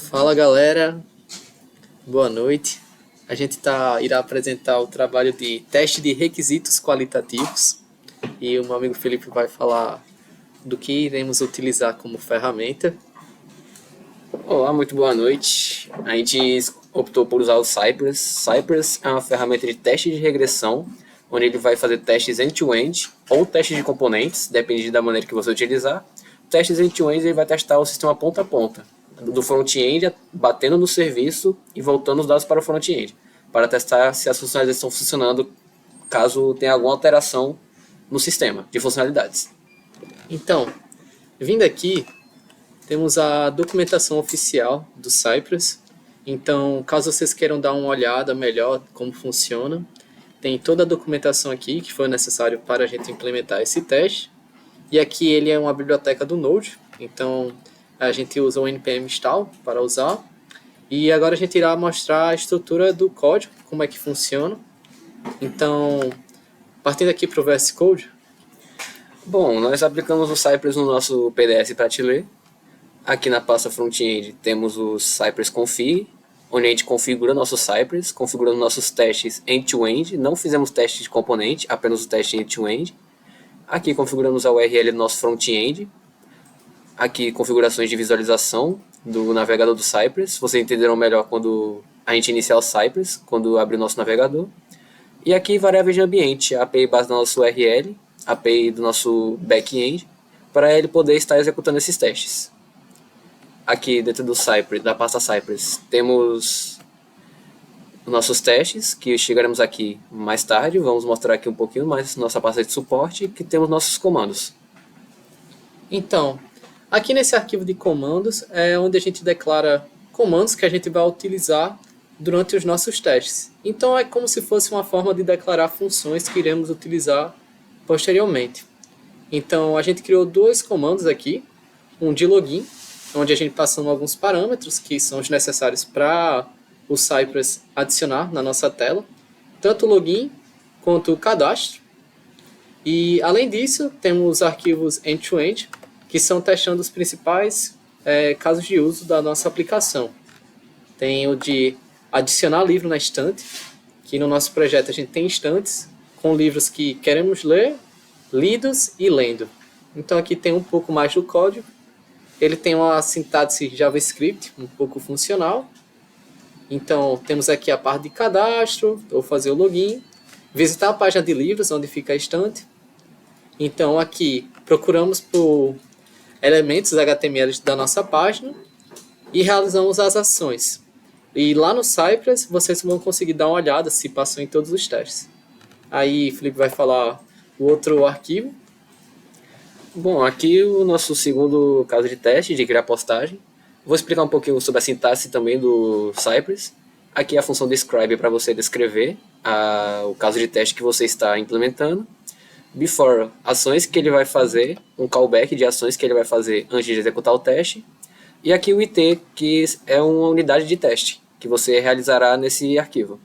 Fala galera, boa noite. A gente irá apresentar o trabalho de teste de requisitos qualitativos e o meu amigo Felipe vai falar do que iremos utilizar como ferramenta. Olá, muito boa noite. A gente optou por usar o Cypress. Cypress é uma ferramenta de teste de regressão, onde ele vai fazer testes end-to-end ou testes de componentes, depende da maneira que você utilizar. Testes end-to-end ele vai testar o sistema ponta a ponta, do front-end batendo no serviço e voltando os dados para o front-end, para testar se as funcionalidades estão funcionando caso tenha alguma alteração no sistema de funcionalidades. Então, vindo aqui, temos a documentação oficial do Cypress. Então, caso vocês queiram dar uma olhada melhor como funciona, tem toda a documentação aqui que foi necessário para a gente implementar esse teste. E aqui ele é uma biblioteca do Node, então a gente usa o npm install para usar. E agora a gente irá mostrar a estrutura do código, como é que funciona. Então, partindo aqui para o VS Code. Bom, nós aplicamos o Cypress no nosso PDS para te ler. Aqui na pasta front-end temos o Cypress config, onde a gente configura nosso Cypress, configurando nossos testes end-to-end. Não fizemos teste de componente, apenas o teste end-to-end. Aqui configuramos a URL do nosso front-end. Aqui configurações de visualização do navegador do Cypress. Vocês entenderão melhor quando a gente iniciar o Cypress, quando abrir o nosso navegador. E aqui variáveis de ambiente, a API base da nossa URL, a API do nosso back-end, para ele poder estar executando esses testes. Aqui dentro do Cypress, da pasta Cypress, temos nossos testes, que chegaremos aqui mais tarde. Vamos mostrar aqui um pouquinho mais nossa pasta de suporte, que temos nossos comandos. Então, aqui nesse arquivo de comandos é onde a gente declara comandos que a gente vai utilizar durante os nossos testes. Então é como se fosse uma forma de declarar funções que iremos utilizar posteriormente. Então a gente criou dois comandos aqui, um de login, onde a gente passando alguns parâmetros que são os necessários para o Cypress adicionar na nossa tela, tanto o login quanto o cadastro. E além disso, temos arquivos end-to-end, que são testando os principais casos de uso da nossa aplicação. Tem o de adicionar livro na estante, que no nosso projeto a gente tem estantes com livros que queremos ler, lidos e lendo. Então aqui tem um pouco mais do código. Ele tem uma sintaxe JavaScript um pouco funcional. Então temos aqui a parte de cadastro, ou fazer o login, visitar a página de livros onde fica a estante. Então aqui procuramos por elementos HTML da nossa página e realizamos as ações. E lá no Cypress vocês vão conseguir dar uma olhada se passou em todos os testes. Aí Felipe vai falar o outro arquivo. Bom, aqui o nosso segundo caso de teste de criar postagem. Vou explicar um pouquinho sobre a sintaxe também do Cypress. Aqui a função describe para você descrever o caso de teste que você está implementando. Before, ações que ele vai fazer, um callback de ações que ele vai fazer antes de executar o teste. E aqui o IT, que é uma unidade de teste que você realizará nesse arquivo.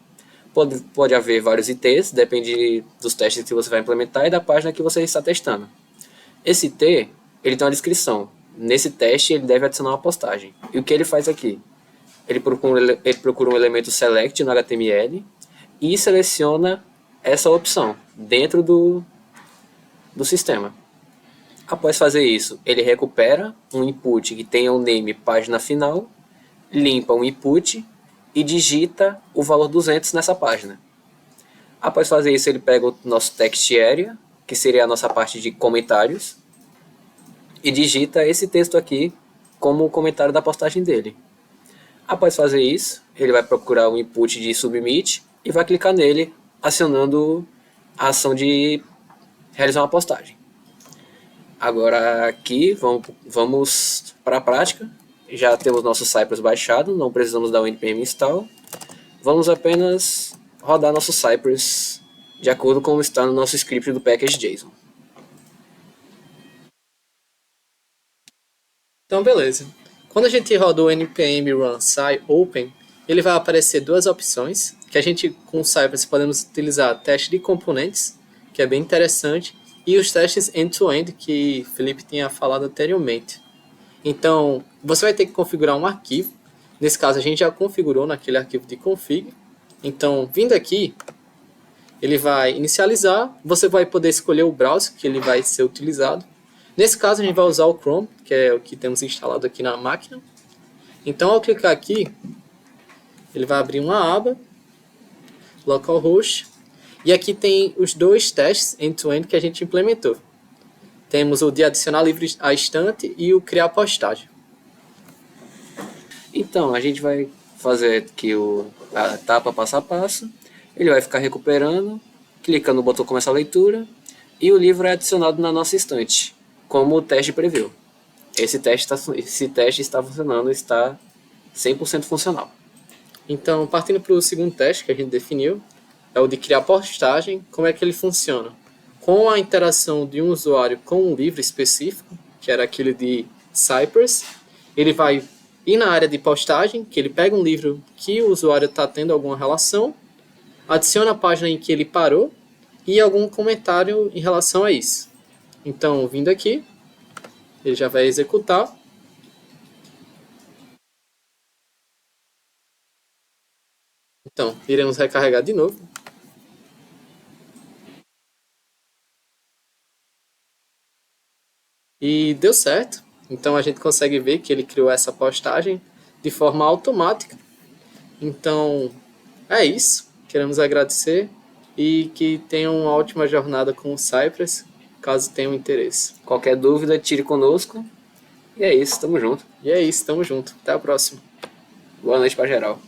Pode haver vários ITs, depende dos testes que você vai implementar e da página que você está testando. Esse IT, ele tem uma descrição. Nesse teste, ele deve adicionar uma postagem. E o que ele faz aqui? Ele procura um elemento select no HTML e seleciona essa opção dentro do sistema. Após fazer isso, ele recupera um input que tenha o name página final, limpa um input e digita o valor 200 nessa página. Após fazer isso, ele pega o nosso text area, que seria a nossa parte de comentários, e digita esse texto aqui como o comentário da postagem dele. Após fazer isso, ele vai procurar o input de submit e vai clicar nele, acionando a ação de realizar uma postagem. Agora aqui, vamos para a prática. Já temos nosso Cypress baixado, não precisamos dar o npm install. Vamos apenas rodar nosso Cypress de acordo com como está no nosso script do package.json. Então beleza. Quando a gente roda o npm run sci open, ele vai aparecer duas opções, que a gente com o Cypress podemos utilizar teste de componentes, que é bem interessante, e os testes end-to-end que Felipe tinha falado anteriormente. Então, você vai ter que configurar um arquivo. Nesse caso, a gente já configurou naquele arquivo de config. Então, vindo aqui, ele vai inicializar. Você vai poder escolher o browser que ele vai ser utilizado. Nesse caso, a gente vai usar o Chrome, que é o que temos instalado aqui na máquina. Então, ao clicar aqui, ele vai abrir uma aba, localhost, e aqui tem os dois testes end-to-end que a gente implementou. Temos o de adicionar livros à estante e o criar postagem. Então, a gente vai fazer aqui a etapa passo a passo. Ele vai ficar recuperando, clica no botão começar a leitura e o livro é adicionado na nossa estante, como o teste previu. Esse teste está funcionando, está 100% funcional. Então, partindo para o segundo teste que a gente definiu, é o de criar postagem. Como é que ele funciona? Com a interação de um usuário com um livro específico, que era aquele de Cypress, ele vai ir na área de postagem, que ele pega um livro que o usuário está tendo alguma relação, adiciona a página em que ele parou e algum comentário em relação a isso. Então, vindo aqui, ele já vai executar. Então, iremos recarregar de novo. E deu certo. Então a gente consegue ver que ele criou essa postagem de forma automática. Então é isso. Queremos agradecer e que tenham uma ótima jornada com o Cypress, caso tenham interesse. Qualquer dúvida, tire conosco. E é isso, tamo junto. E é isso, tamo junto. Até a próxima. Boa noite pra geral.